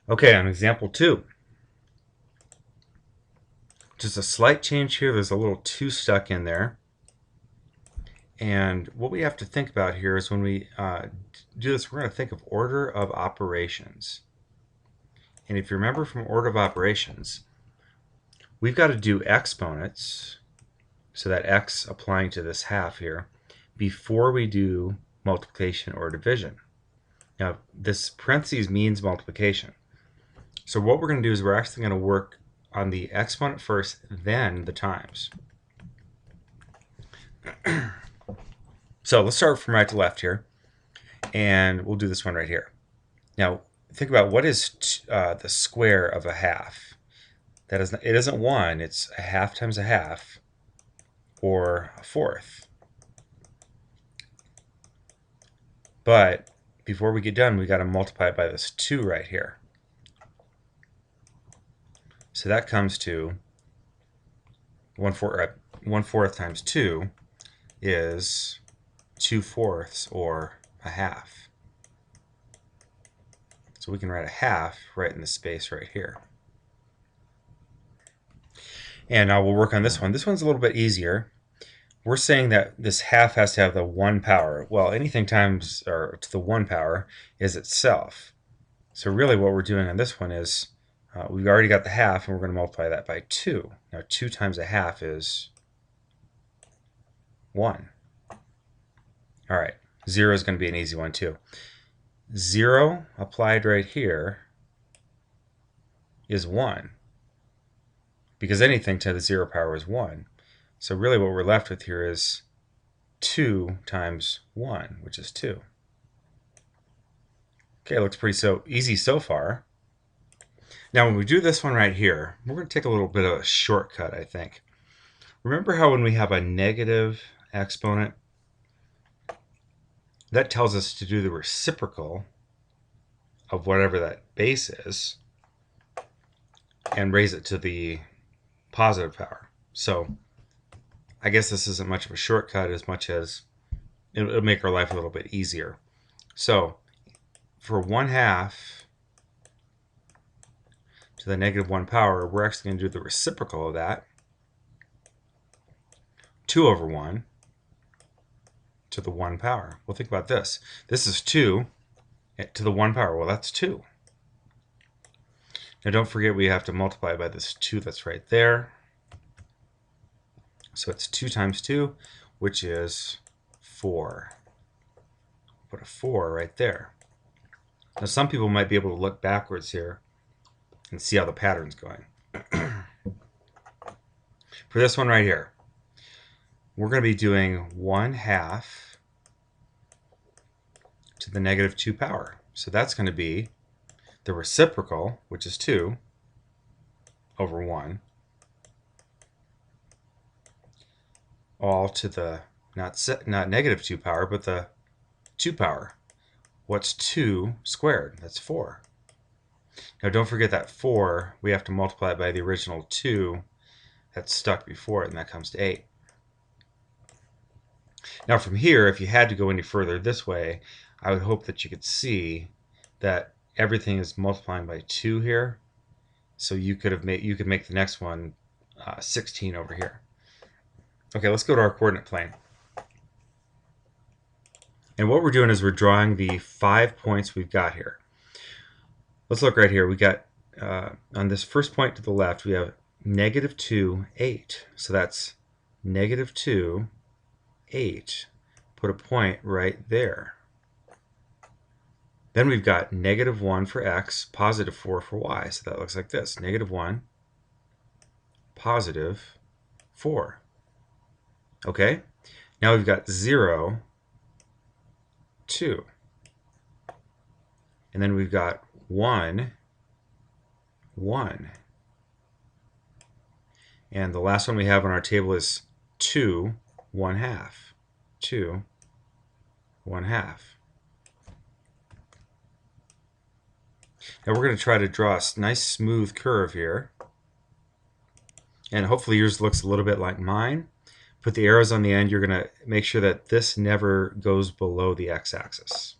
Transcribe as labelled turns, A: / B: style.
A: Okay, on example 2, just a slight change here. There's a little 2 stuck in there. And what we have to think about here is when we do this, we're going to think of order of operations. And if you remember from order of operations, we've got to do exponents, so that x applying to this half here, before we do multiplication or division. Now, this parentheses means multiplication. So what we're going to do is we're actually going to work on the exponent first, then the times. So let's start from right to left here, and we'll do this one right here. Now, think about what is the square of a half. That is, it isn't 1, it's a half times a half, or a fourth. But before we get done, we got to multiply it by this 2 right here. So that comes to 1/4 times 2 is 2/4, or a half. So we can write a half right in the space right here. And now we'll work on this one. This one's a little bit easier. We're saying that this half has to have the 1 power. Well, anything times or to the 1 power is itself. So really what we're doing on this one is we've already got the half, and we're going to multiply that by 2. Now 2 times a half is 1. All right, 0 is going to be an easy one too. 0 applied right here is 1, because anything to the 0 power is 1. So really what we're left with here is 2 times 1, which is 2. Okay, looks pretty easy so far. Now when we do this one right here, we're going to take a little bit of a shortcut, I think. Remember how when we have a negative exponent, that tells us to do the reciprocal of whatever that base is and raise it to the positive power. So I guess this isn't much of a shortcut as much as it'll make our life a little bit easier. So for 1/2 to the negative 1 power, we're actually going to do the reciprocal of that. 2/1 to the 1 power. Well, think about this. This is 2 to the 1 power. Well, that's 2. Now don't forget we have to multiply by this 2 that's right there. So it's 2 times 2, which is 4. Put a 4 right there. Now some people might be able to look backwards here and see how the pattern's going. For this one right here, we're going to be doing 1/2 to the negative 2 power. So that's going to be the reciprocal, which is 2 over 1, all to the not negative 2 power, but the 2 power. What's 2 squared? That's 4. Now don't forget that 4, we have to multiply it by the original 2 that's stuck before it, and that comes to 8. Now from here, if you had to go any further this way, I would hope that you could see that everything is multiplying by 2 here. So you could make the next one 16 over here. Okay, let's go to our coordinate plane. And what we're doing is we're drawing the 5 points we've got here. Let's look right here. We got on this first point to the left, we have -2, 8. So that's -2, 8. Put a point right there. Then we've got -1 for x, +4 for y. So that looks like this: -1, +4. Okay, now we've got 0, 2. And then we've got 1, 1. And the last one we have on our table is 2, 1/2. 2, 1/2. Now we're going to try to draw a nice smooth curve here. And hopefully yours looks a little bit like mine. Put the arrows on the end. You're going to make sure that this never goes below the x-axis.